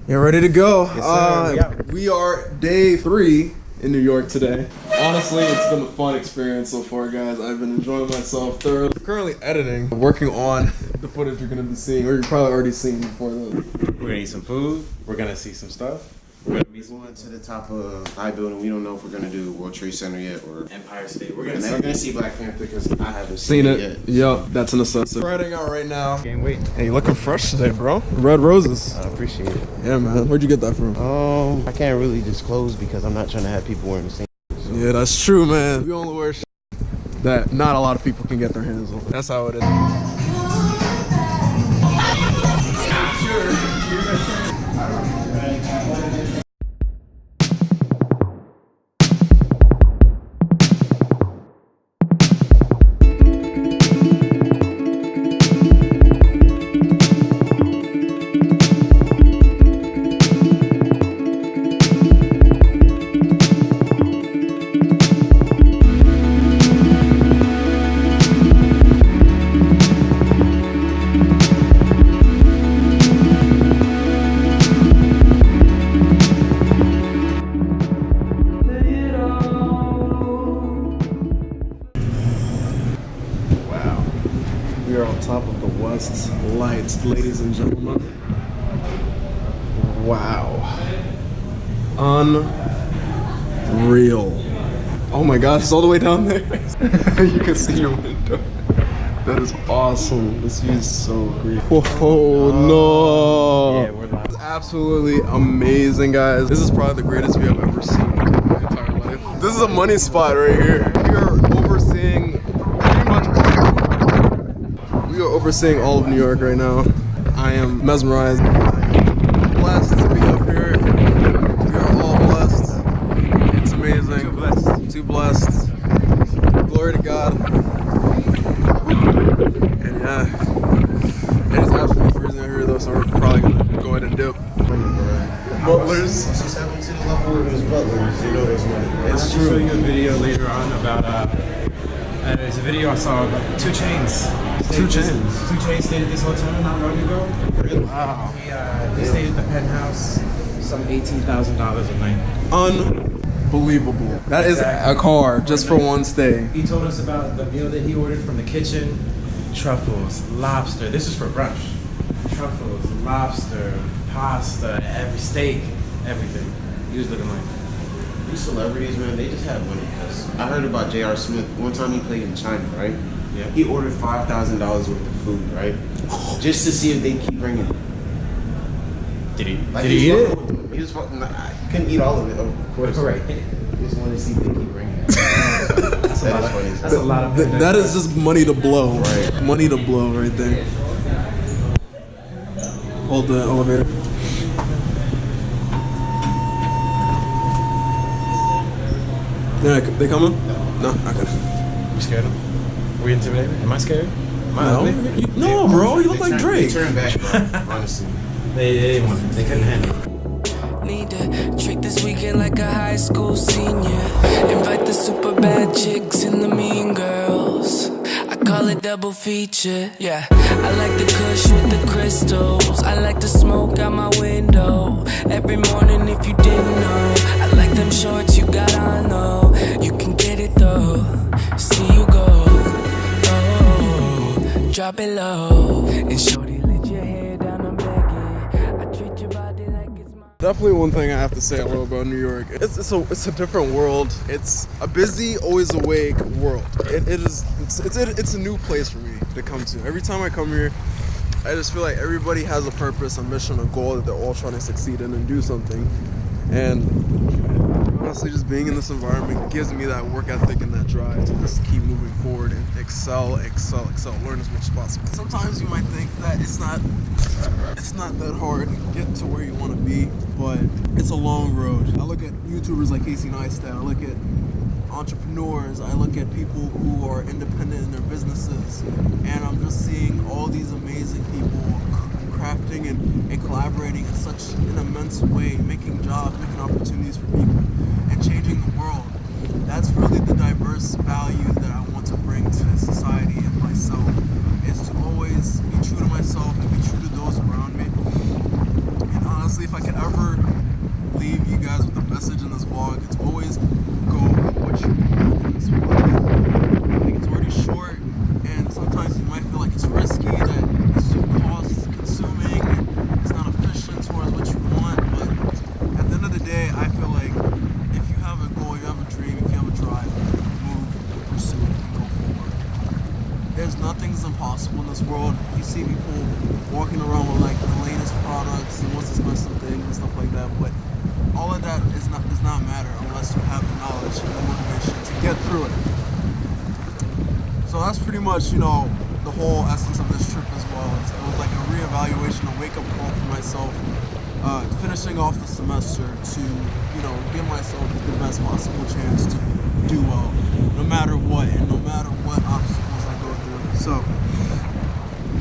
You're ready to go. Yes, sir. We are day 3 in New York today. Honestly, it's been a fun experience so far, guys. I've been enjoying myself thoroughly. I'm currently editing, working on the footage you're gonna be seeing, or you've probably already seen before this. We're gonna eat some food. We're gonna see some stuff. We're gonna be going to the top of high building. We don't know if we're gonna do World Trade Center yet or Empire State. we're gonna see Black Panther because I haven't Seen it yet. Yep, that's a necessity. We're heading out right now. Can't wait. Hey, you looking fresh today, bro. Red roses. I appreciate it. Yeah, man. Where'd you get that from? I can't really disclose because I'm not trying to have people wearing the same. So. Yeah, that's true, man. We only wear that not a lot of people can get their hands on. That's how it is. We are on top of the West Lights, ladies and gentlemen. Wow. Unreal. Oh my gosh, it's all the way down there. You can see your window. That is awesome. This view is so great. Whoa, no. Yeah, we're live. It's absolutely amazing, guys. This is probably the greatest view I've ever seen in my entire life. This is a money spot right here. We are overseeing pretty much We are overseeing all of New York right now. I am mesmerized. I'm blessed to be up here. We are all blessed. It's amazing. Too blessed. Too blessed. Glory to God. And yeah, it is absolutely freezing out here though, so we're probably gonna go ahead and dip. Butlers. Once you step into the level of those butlers, you know there's money. I'll show you a video later on about there's a video I saw about 2 Chainz. 2 Chainz. 2 Chainz stayed at this hotel not long ago. Wow. He stayed at the penthouse, some $18,000 a night. Unbelievable. That is a car just for one stay. He told us about the meal that he ordered from the kitchen. Truffles, lobster. This is for brunch. Truffles, lobster, pasta, every steak, everything. He was looking like. These celebrities, man, they just have money. Cause I heard about J.R. Smith. One time he played in China, right? Yeah. He ordered $5,000 worth of food, right? Just to see if they keep bringing it. Did he? Like, Did he eat it? He was fucking. I couldn't eat all of it, of course. Right. Just wanted to see if they keep bringing it. That's funny. That's a lot of. That is just money to blow. Right. Money to blow right there. Hold the elevator. They coming? No, not good. You scared him? Were you intimidated? Am I scared? Am I ugly? No, bro. You look like Drake. They turned back, bro. Honestly. They didn't want it. They couldn't handle it. Need to trick this weekend like a high school senior. Invite the super bad chicks and the mean girls. I call it double feature. Yeah, I like the kush with the crystals. I like to smoke out my window every morning. If you didn't know, I like them shorts you got on though. You can get it though. See you go. Oh, drop it low and shorty let your hair down. I'm begging. I treat your body like it's mine. Definitely one thing I have to say a little about New York. It's a different world. It's a busy, always awake world. It's a new place for me to come to. Every time I come here, I just feel like everybody has a purpose, a mission, a goal that they're all trying to succeed in and do something. And honestly, just being in this environment gives me that work ethic and that drive to just keep moving forward and excel, learn as much as possible. Sometimes you might think that it's not that hard to get to where you want to be, but it's a long road. I look at YouTubers like Casey Neistat, I look at entrepreneurs, I look at people who are independent in their businesses, and I'm just seeing all these amazing people crafting and collaborating in such an immense way, making jobs, making opportunities for people, and changing the world. That's really the diverse value that I want to bring to society and myself, is to always be true to myself and be true to those around me. And honestly, if I could the most expensive thing and stuff like that. But all of that does not matter unless you have the knowledge and the motivation to get through it. So that's pretty much, you know, the whole essence of this trip as well. It was like a reevaluation, a wake-up call for myself, finishing off the semester to, you know, give myself the best possible chance to do well, no matter what, and no matter what obstacles I go through. So,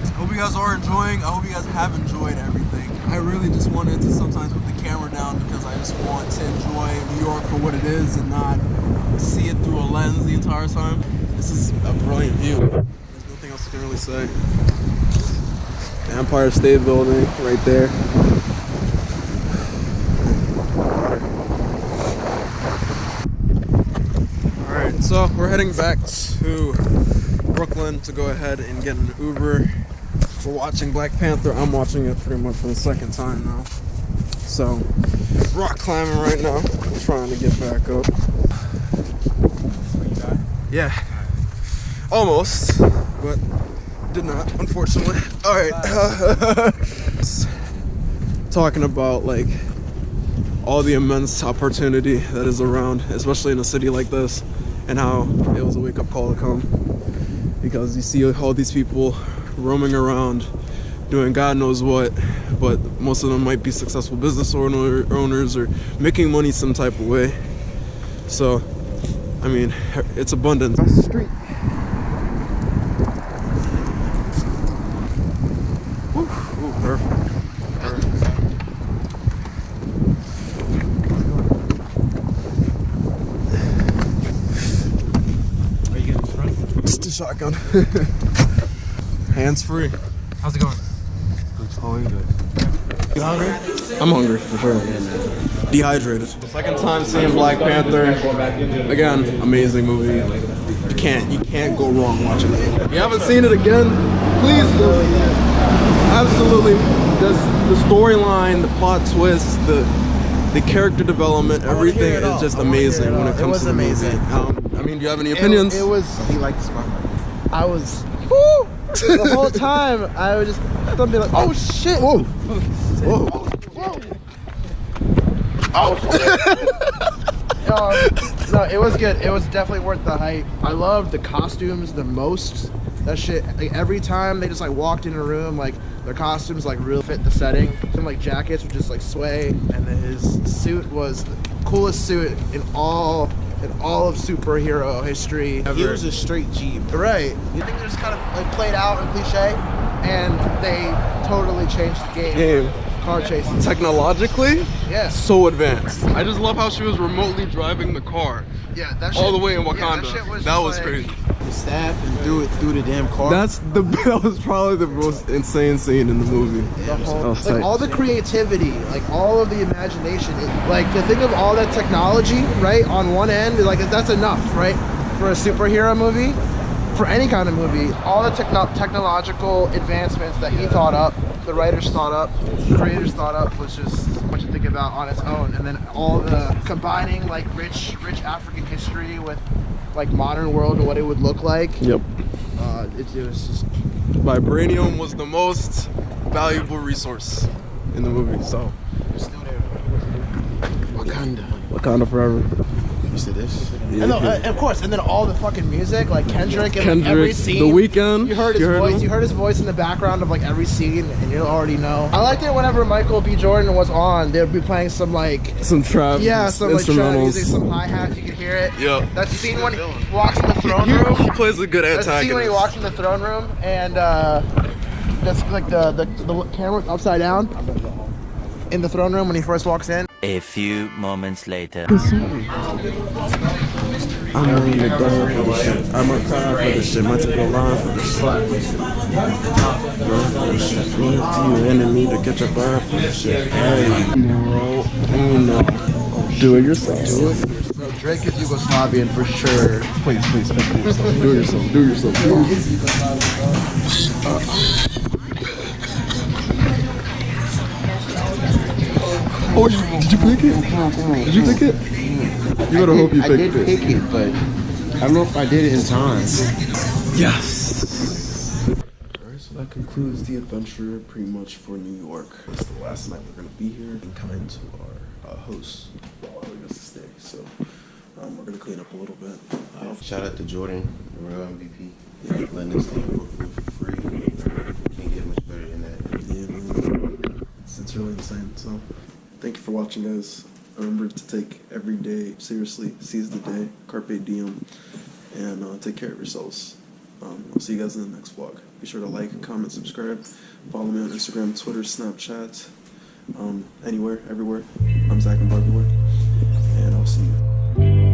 I hope you guys are enjoying. I hope you guys have enjoyed everything. I really just wanted to sometimes put the camera down because I just want to enjoy New York for what it is and not see it through a lens the entire time. This is a brilliant view. There's nothing else I can really say. The Empire State Building right there. Alright, so we're heading back to Brooklyn to go ahead and get an Uber. We're watching Black Panther. I'm watching it pretty much for the second time now. So, rock climbing right now. I'm trying to get back up. Yeah. Almost, but did not, unfortunately. Alright. Talking about like all the immense opportunity that is around, especially in a city like this, and how it was a wake-up call to come. Because you see all these people roaming around doing God knows what, but most of them might be successful business owners or making money some type of way. So, I mean, it's abundant. That's the street. Ooh, perfect. Are you getting in front? Just a shotgun. Hands free. How's it going? It's all good. You hungry? I'm hungry for sure. Dehydrated. Second time seeing Black Panther. Again, amazing movie. You can't go wrong watching it. If you haven't seen it again, please do. Absolutely. The storyline, the plot twist, the character development, everything is just amazing when it comes to the movie. I mean, do you have any opinions? It was. He liked the spotlight. I was. Woo! The whole time I would just be like, oh shit! Whoa! Whoa! Whoa! No, it was good. It was definitely worth the hype. I loved the costumes the most. That shit, like, every time they just like walked in a room, like their costumes like really fit the setting. Some like jackets would just like sway, and then his suit was the coolest suit in all of superhero history ever. He was a straight G. Right. I think they're just kind of like played out and cliche, and they totally changed the game. Car chasing. Technologically, Yeah. so advanced. I just love how she was remotely driving the car Yeah, that shit, all the way in yeah, Wakanda. that shit was that just was like- crazy. The staff and through the damn car. That was probably the most insane scene in the movie. The whole, Oh, like sight. all the creativity, like all of the imagination, like to think of all that technology, right, on one end, like that's enough, right, for a superhero movie, for any kind of movie. All the technological advancements that he thought up, the writers thought up, the creators thought up, was just much to think about on its own. And then all the combining like rich African history with like modern world and what it would look like. Yep. It was just. Vibranium was the most valuable resource in the movie. So still there. Wakanda forever. You said this? And of course, and then all the fucking music, like Kendrick and like, every scene. The Weeknd. You heard his voice. You heard his voice in the background of like every scene, and you already know. I liked it whenever Michael B. Jordan was on. They'd be playing some like some trap. some like trap instrumentals. music, some hi hats. You could hear it. Yeah. That scene when he walks in the throne room. He plays a good That antagonist. scene when he walks in the throne room, and that's like the camera's upside down in the throne room when he first walks in. A few moments later. I'm willing to die for this shit. I'm gonna cry for this shit. Might take a line for this shit. Run for this shit. Run to your enemy to catch a vibe for this shit. Hey, bro. Do it yourself. Do it. Bro, Drake is Yugoslavian for sure. Please, do it yourself. Do it yourself. Oh, did you pick it? Did you pick it? You better hope you picked it. I did pick it, but I don't know if I did it in time. Yes. First, like concludes the adventure pretty much for New York. It's the last night we're gonna be here and kind to our hosts while we get to stay. So we're gonna clean up a little bit. Shout out to Jordan, the real MVP. Letting us stay in Brooklyn for free. Can't get much better than that. Yeah, man. It's really insane. So thank you for watching, guys. Remember to take every day seriously. Seize the day. Carpe diem. And take care of yourselves. I'll see you guys in the next vlog. Be sure to like, comment, subscribe. Follow me on Instagram, Twitter, Snapchat. Anywhere, everywhere. I'm Zach and everywhere. And I'll see you.